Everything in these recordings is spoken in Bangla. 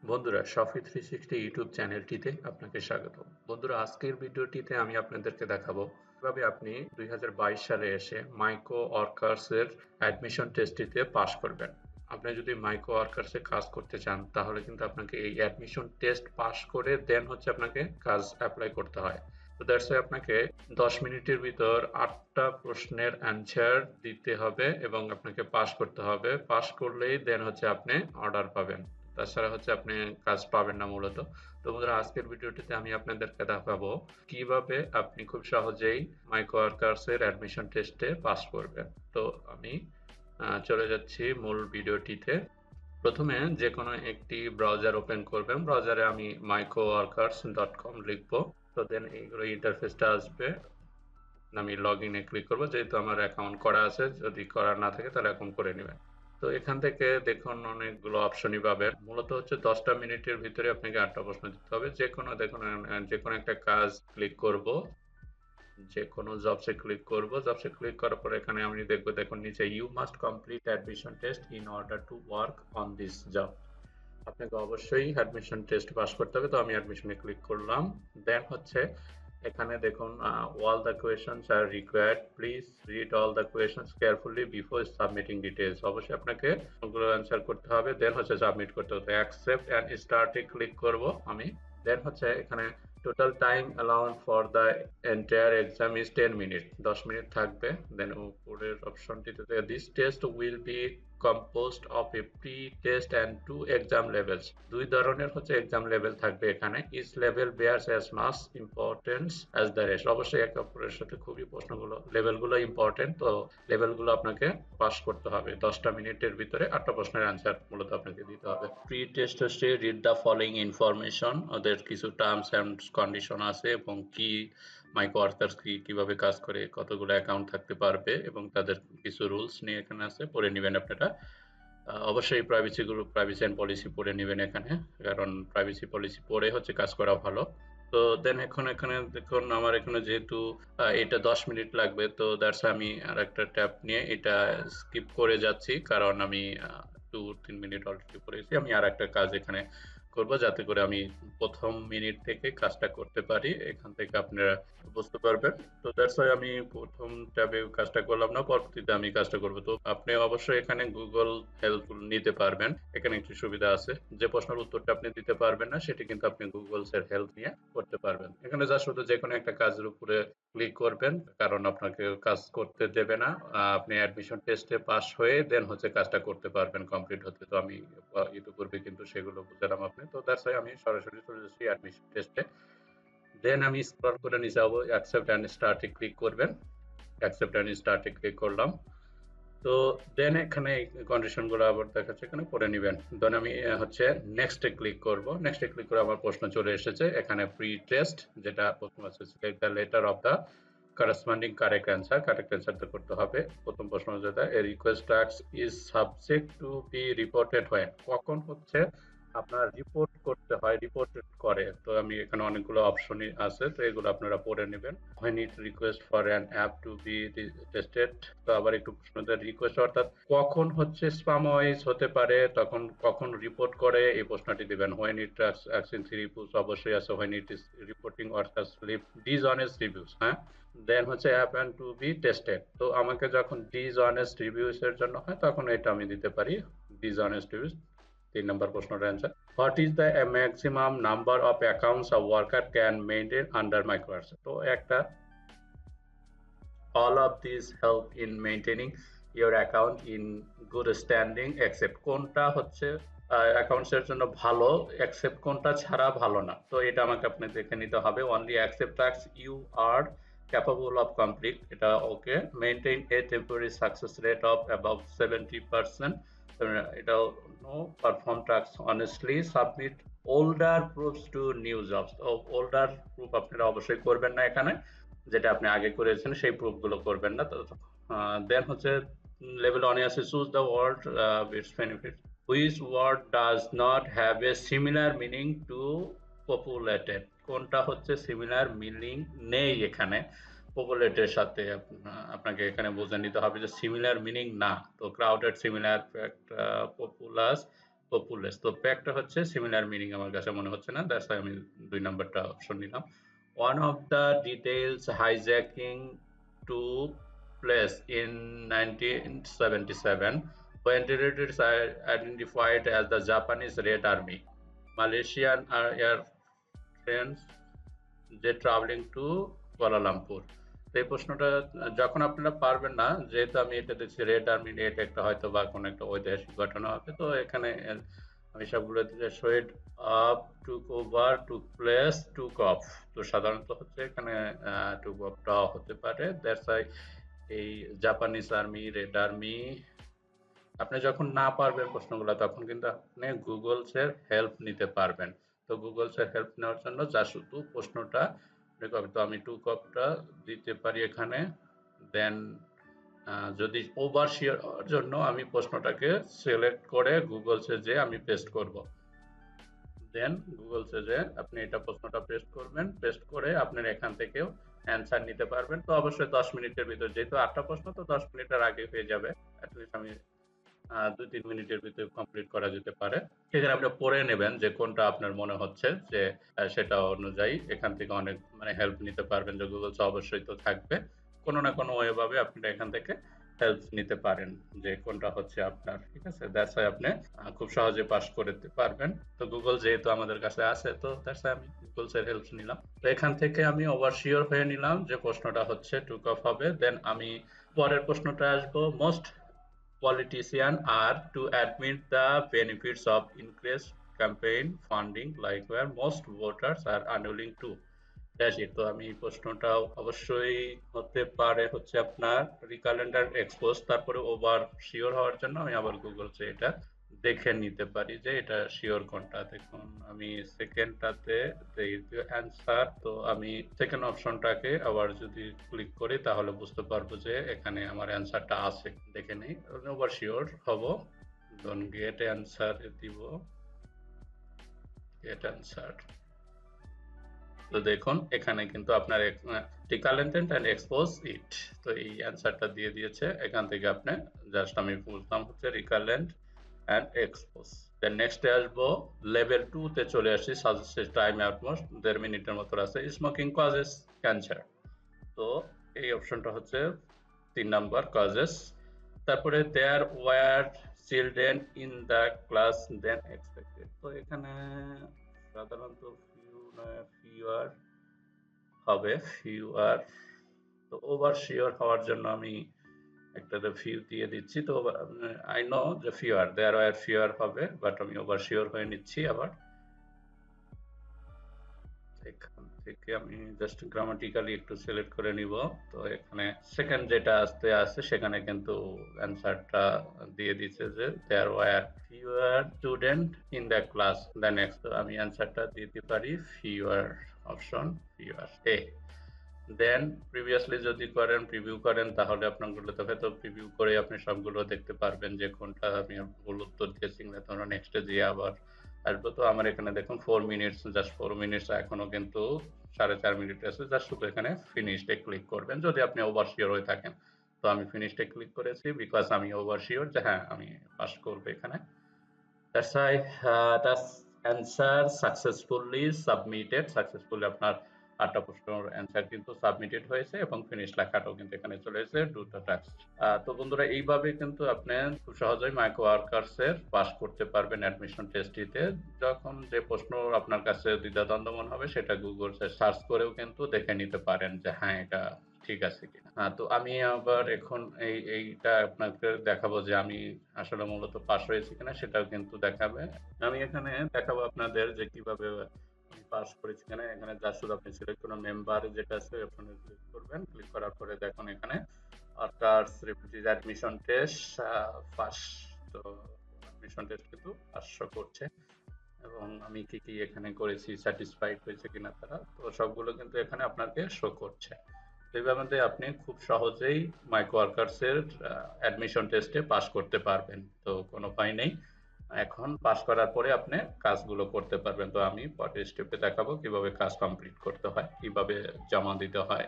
বন্ধুরা, শফি 360 ইউটিউব চ্যানেলটিতে আপনাকে স্বাগত। বন্ধুরা, আজকের ভিডিওটিতে আমি আপনাদেরকে দেখাবো কিভাবে আপনি 2022 সালে এসে মাইক্রো ওয়ার্কার্সের অ্যাডমিশন টেস্টটিতে পাস করবেন। আপনি যদি মাইক্রো ওয়ার্কার্সে কাজ করতে চান তাহলে কিন্তু আপনাকে এই অ্যাডমিশন টেস্ট পাস করে দেন হচ্ছে আপনাকে কাজ অ্যাপ্লাই করতে হয়। তো দ্যাটস ওয়াই আপনাকে 10 মিনিটের ভিতর 8টা প্রশ্নের অ্যান্সার দিতে হবে এবং আপনাকে পাস করতে হবে। পাস করলেই দেন হচ্ছে আপনি অর্ডার পাবেন। তাছাড়া হচ্ছে আপনি কাজ পাবেন না মূলত। তো বন্ধুরা, আজকের ভিডিওটিতে আমি আপনাদেরকে দেখাবো কিভাবে আপনি খুব সহজেই মাইক্রো ওয়ার্কার্সের অ্যাডমিশন টেস্টে পাস করবেন। তো আমি চলে যাচ্ছি মূল ভিডিওটিতে। প্রথমে যে কোনো একটি ব্রাউজার ওপেন করবেন। ব্রাউজারে আমি microworkers.com লিখবো। তো দেন এইগুলো ইন্টারফেসটা আসবে। আমি লগ ইনে ক্লিক করবো, যেহেতু আমার অ্যাকাউন্ট করা আছে। যদি করা না থাকে তাহলে এখন করে নেবেন। তো এখান থেকে দেখুন অনেকগুলো অপশনই পাবেন। মূলত হচ্ছে 10টা মিনিটের ভিতরে আপনাকে 8টা প্রশ্ন দিতে হবে। যে কোনো দেখুন যে কোনো একটা কাজ ক্লিক করব, যে কোনো জবসে ক্লিক করব। জবসে ক্লিক করার পর এখানে আমি দেখবো, দেখুন নিচে you must complete admission test in order to work on this job. আপনাকে অবশ্যই অ্যাডমিশন টেস্ট পাস করতে হবে। তো আমি অ্যাডমিশনে ক্লিক করলাম। দেন হচ্ছে এখানে দেখুন all the questions are required, please read all the questions carefully before submitting details। অবশ্যই আপনাকে ওগুলো অ্যান্সার করতে হবে। দেন হচ্ছে সাবমিট করতে হবে। অ্যাকসেপ্ট অ্যান্ড স্টার্টে ক্লিক করব আমি। দেন হচ্ছে এখানে total time allowed for the entire exam is 10 minute, 10 minute থাকবে। দেন উপরের অপশনটিতে this test will be composed of a pre-test and two exam levels। দুই ধরনের হচ্ছে এক্সাম লেভেল থাকবে এখানে। each level bears as much importance as the rest। অবশ্যই একে অপরের সাথে খুবই প্রশ্নগুলো লেভেলগুলো ইম্পর্টেন্ট। তো লেভেলগুলো আপনাকে পাস করতে হবে। 10টা মিনিটের ভিতরে 8টা প্রশ্নের অ্যান্সার মূলত আপনাকে দিতে হবে। প্রি টেস্ট হচ্ছে রিড দ্য ফলোইং ইনফরমেশন। ওদের কিছু টার্মস অ্যান্ড কন্ডিশন আছে এবং কি মাইক্রো ওয়ার্কার্স কিভাবে কাজ করে, কতগুলো অ্যাকাউন্ট থাকতে পারবে এবং তাদের কিছু রুলস নিয়ে এখানে আছে, পড়ে নেবেন আপনারা। অবশ্যই প্রাইভেসি অ্যান্ড পলিসি পড়ে নেবেন এখানে, কারণ প্রাইভেসি পলিসি পড়ে হচ্ছে কাজ করা ভালো। তো দেন এখন এখানে দেখুন আমার এখানে যেহেতু এটা 10 মিনিট লাগবে, তো দ্যাটস আমি আর একটা ট্যাব নিয়ে এটা স্কিপ করে যাচ্ছি, কারণ আমি 2-3 মিনিট অলরেডি করেছি। আমি আর একটা কাজ এখানে করব যাতে করে আমি প্রথম মিনিট থেকে কাজটা করতে পারি। এখান থেকে আপনারা বুঝতে পারবেন। তো দ্যাটস ওয়াই আমি প্রথম ট্যাবে কাজটা করলাম না, পরবর্তীতে আমি কাজটা করব। তো আপনি অবশ্যই এখানে গুগল হেল্প নিতে পারবেন। এখানে একটু সুবিধা আছে, যে প্রশ্নের উত্তরটা আপনি দিতে পারবেন না সেটি কিন্তু আপনি গুগল এর হেল্প নিয়ে করতে পারবেন। এখানে যা শুধু যে কোনো একটা কাজের উপরে ক্লিক করবেন, কারণ আপনাকে কাজ করতে দেবে না। আপনি অ্যাডমিশন টেস্টে পাস হয়ে দেন হচ্ছে কাজটা করতে পারবেন কমপ্লিট হতে। তো আমি ইতিপূর্বে কিন্তু সেগুলো বুঝালাম আপনি। তো দ্যাটস ওয়াই আমি সরাসরি চলে যাচ্ছি অ্যাডমিশন টেস্টে। দেন আমি স্ক্রল করে নিচে যাবো, অ্যাকসেপ্ট অ্যান্ড স্টার্টে ক্লিক করবেন। অ্যাকসেপ্ট অ্যান্ড স্টার্টে ক্লিক করলাম। তো দেন এখানে কন্ডিশন গুলো আবার দেখাচ্ছে, এখানে পড়ে নিবেন। দেন আমি হচ্ছে নেক্সটে ক্লিক করব। নেক্সটে ক্লিক করে আমার প্রশ্ন চলে এসেছে এখানে প্রি টেস্ট, যেটা প্রথম আছে select the letter of the corresponding correct answer. Correct অ্যান্সারটা করতে হবে। প্রথম প্রশ্ন যেটা, a request task is subject to be reported হয়, কখন হচ্ছে আপনার রিপোর্ট করতে হয়, রিপোর্টেড করে। তো আমি এখানে অনেকগুলো অপশনই আছে, তো এগুলো আপনারা পড়ে নেবেন। when it request for an app to be tested। তো আবার একটু প্রশ্নতে রিকোয়েস্ট অর্থাৎ কখন হচ্ছে স্প্যামওয়াইজ হতে পারে, তখন কখন রিপোর্ট করে এই প্রশ্নটি দিবেন। when it acts in three reviews অবশ্যই আছে, when it is reporting or has left dishonest reviews। হ্যাঁ, দেন হচ্ছে app and to be tested. তো আমাকে যখন ডিসঅনেস্ট রিভিউস এর জন্য হয় তখন এটা আমি দিতে পারি ডিসঅনেস্ট রিভিউস। 3 নম্বর প্রশ্নের answer, what is the maximum number of accounts a worker can maintain under micro years. তো একটা all of these help in maintaining your account in good standing except কোনটা হচ্ছে অ্যাকাউন্টস এর জন্য ভালো, except কোনটা ছাড়া ভালো না। তো এটা আমাকে আপনি দেখে নিতে হবে। only accept tasks you are capable of complete, এটা ওকে। maintain a temporary success rate of above 70%, এটাও no। perform tasks honestly, submit older proofs to new jobs। তো older proof আপনারা অবশ্যই করবেন না এখানে, যেটা আপনি আগে করেছেন সেই প্রুফ গুলো করবেন না। তো দেন হচ্ছে লেভেল 1 এ আছে choose the word its benefit, which word does not have a similar meaning to populated, কোনটা হচ্ছে সিমিলার মিনিং নেই এখানে পপুলেটের সাথে। আপনাকে এখানে বুঝে নিতে হবে যে সিমিলার মিনিং না। তো ক্রাউডেড, সিমিলার, পপুলাস, পপুলাস। তো প্যাকটা হচ্ছে সিমিলার মিনিং আমার কাছে মনে হচ্ছে না। দ্যাটস আমি ২ নাম্বারটা অপশন নিলাম। One of the details hijacking took place in 1977 when terrorists are identified as the Japanese Red Army, Malaysian Air Friends যে ট্রাভেলিং টু কুয়ালালামপুর। তো এই প্রশ্নটা যখন আপনারা পারবেন না, যেহেতু আমি এটা দেখছি রেড আর্মি, এটা একটা হয়তো বা কোনো একটা ঐতিহাসিক ঘটনা হবে, তো এখানে আমি সবগুলো দিতে শহীদ up took over took place took off. তো সাধারণত হচ্ছে এখানে টুক অফটা হতে পারে। দ্যাটস ওয়াই এই জাপানিজ আর্মি, রেড আর্মি, আপনি যখন না পারবেন প্রশ্নগুলো তখন কিন্তু আপনি গুগলস এর হেল্প নিতে পারবেন। তো গুগলস এর হেল্প নেওয়ার জন্য যা শুধু প্রশ্নটা তো আমি টু কপটা দিতে পারি এখানে। দেন যদি ওভার শেয়ার হওয়ার জন্য আমি প্রশ্নটাকে সিলেক্ট করে গুগলসে যে আমি পেস্ট করব। দেন গুগলসে যে আপনি এটা প্রশ্নটা পেস্ট করবেন, পেস্ট করে আপনার এখান থেকেও অ্যান্সার নিতে পারবেন। তো অবশ্যই 10 মিনিটের ভিতর, যেহেতু 8টা প্রশ্ন, তো 10 মিনিটের আগে হয়ে যাবে। অ্যাটলিস্ট আমি ২-৩ মিনিটের ভিতরে কমপ্লিট করা যেতে পারে। সেখানে আপনি পড়ে নেবেন যে কোনটা আপনার মনে হচ্ছে যে সেটা অনুযায়ী এখান থেকে অনেক মানে হেল্প নিতে পারবেন। যে গুগলস অবশ্যই তো থাকবে। কোনো না কোনো ওয়ে ভাবে আপনি এখান থেকে হেল্প নিতে পারেন যে কোনটা হচ্ছে আপনার। ঠিক আছে? দ্যাটস ওয়াই আপনি খুব সহজে পাস করতে পারবেন। তো গুগল যেহেতু আমাদের কাছে আছে, তো দ্যাটস ওয়াই আমি গুগলস এর হেল্প নিলাম। তো এখান থেকে আমি ওভার শিওর হয়ে নিলাম যে প্রশ্নটা হচ্ছে টুক অফ হবে। দেন আমি পরের প্রশ্নটা আসবো। Most politicians are to admit the benefits of increased campaign funding, like where most voters are unwilling to dash it। তো আমি এই প্রশ্নটাও অবশ্যই হতে পারে হচ্ছে আপনার রিকালেন্ট আর এক্সপোজ। তারপরে ওভার শিওর হওয়ার জন্য আমি আবার গুগলসে এটা দেখে নিতে পারি যে এটা শিওর কোনটা। দেখুন আমি সেকেন্ডটাতে অ্যান্সার, তো আমি সেকেন্ড অপশনটাকে আবার যদি ক্লিক করি তাহলে বুঝতে পারবো যে এখানে আমার অ্যান্সারটা আছে। দেখে নেই, ওভার শিওর হব। ডন গেট অ্যান্সার দিব, গেট অ্যান্সার। তো দেখুন এখানে কিন্তু আপনার রিকালেন্টেন্ট অ্যান্ড এক্সপোজ ইট, তো এই অ্যান্সারটা দিয়ে দিয়েছে। এখান থেকে আপনি জাস্ট আমি বলতাম হচ্ছে রিকালেন্ট অ্যান্ড এক্সপোজ। দেন নেক্সটে আসবো লেভেল 2 তে চলে আসি। সাজেস্টেড টাইম অলমোস্ট 1.5 মিনিটের মতো আছে। স্মোকিং কজেস ক্যান্সার, তো এই অপশনটা হচ্ছে 3 নাম্বার কজেস। তারপরে there were children in the class than expected, তো এখানে সাধারণত ফিউয়ার হবে, ফিউয়ার। তো ওভার শিওর হওয়ার জন্য আমি একটাতে ফিউ দিয়ে দিচ্ছি। তো আই নো যে ফিউয়ার, দেয়ার ওয়ার ফিউয়ার হবে, বাট আমি ওভার শিওর হয়ে নিচ্ছি। আবার এখান থেকে আমি জাস্ট গ্রামাটিক্যালি একটু সিলেক্ট করে নিব। তো এখানে সেকেন্ড যেটা আসতে আছে সেখানে কিন্তু অ্যান্সারটা দিয়ে দিচ্ছে যে there were fewer student in the class the next. আমি অ্যান্সারটা দিতে পারি ফিউয়ার, অপশন ফিউয়ার এ। দেন প্রিভিয়াসলি যদি করেন, প্রিভিউ করেন, তাহলে আপনারগুলোতে হয়তো প্রিভিউ করে আপনি সবগুলো দেখতে পারবেন যে কোনটা আমি ভুল উত্তর দিয়েছি না। তোমরা নেক্সটে দিয়ে আবার আসবো। তো আমার এখানে দেখুন 4 মিনিটস, জাস্ট 4 মিনিটস, এখনো কিন্তু 4.5 মিনিট আছে। জাস্ট শুধু এখানে ফিনিশডে ক্লিক করবেন যদি আপনি ওভার শিওর হয়ে থাকেন। তো আমি ফিনিশডে ক্লিক করেছি বিকজ আমি ওভার শিওর যে হ্যাঁ আমি পাস করবো এখানে। That's why task answer successfully submitted. Successfully আপনার 8টা প্রশ্নের অ্যান্সার কিন্তু সাবমিটেড হয়েছে এবং ফিনিশ লেখাটাও কিন্তু এখানে চলে এসেছে, ডু দ্য টাস্ক। তো বন্ধুরা এইভাবে কিন্তু আপনি খুব সহজেই মাইক্রো ওয়ার্কার্স এর পাস করতে পারবেন অ্যাডমিশন টেস্টটিতে। যখন যে প্রশ্ন আপনার কাছে দ্বিধাদ্বন্দ্ব মনে হবে সেটা গুগল সার্চ করেও কিন্তু দেখে নিতে পারেন যে হ্যাঁ এটা ঠিক আছে কিনা। তো আমি আবার এখন এইটা আপনাকে দেখাবো যে আমি আসলে মূলত পাস হয়েছি কিনা, সেটাও কিন্তু দেখাবে। আমি এখানে দেখাবো আপনাদের যে কিভাবে আমি পাস করেছি কিনা। এখানে জাস্ট শুধু আপনি সিলেক্ট করুন মেম্বার যেটা আছে ওখানে ক্লিক করবেন। ক্লিক করার পরে দেখুন এখানে অর্কার্স রিফিউজিজ অ্যাডমিশন টেস্ট পাস। তো অ্যাডমিশন টেস্ট কিন্তু 500 করছে এবং আমি কি কি এখানে করেছি, স্যাটিসফাইড হয়েছে কিনা তারা, তো সবগুলো কিন্তু এখানে আপনাকে শো করছে। এইভাবে আপনি খুব সহজেই মাইক্রো ওয়ার্কার্স এর অ্যাডমিশন টেস্টে পাস করতে পারবেন। তো কোনো ভয় নেই, এখন পাস করার পরে আপনি কাজগুলো করতে পারবেন। তো আমি পরের স্টেপে দেখাবো কিভাবে কাজ কমপ্লিট করতে হয়, কিভাবে জমা দিতে হয়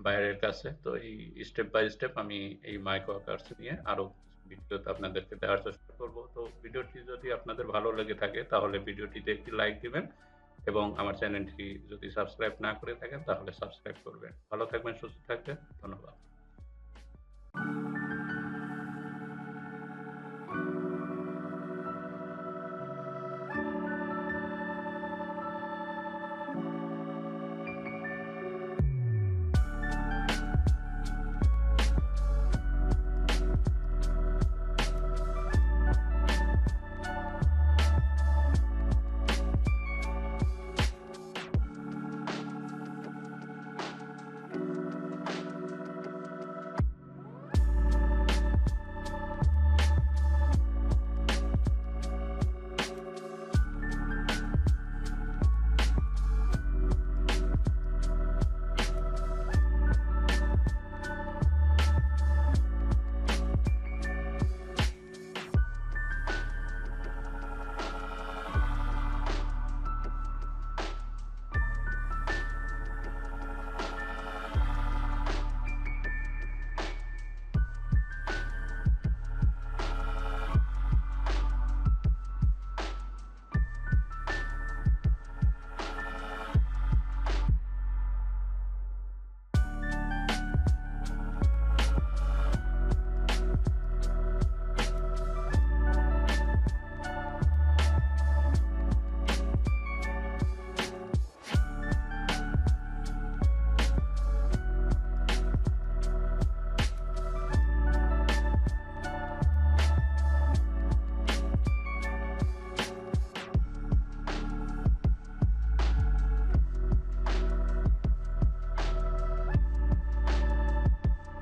বাইরের কাছে। তো এই স্টেপ বাই স্টেপ আমি এই মাইক্রো ওয়ার্কার্স নিয়ে আরো ভিডিওতে আপনাদেরকে দেওয়ার চেষ্টা করব। তো ভিডিওটি যদি আপনাদের ভালো লেগে থাকে তাহলে ভিডিওটিতে একটি লাইক দিবেন এবং আমার চ্যানেলটি যদি সাবস্ক্রাইব না করে থাকেন তাহলে সাবস্ক্রাইব করবেন। ভালো থাকবেন, সুস্থ থাকবেন। ধন্যবাদ।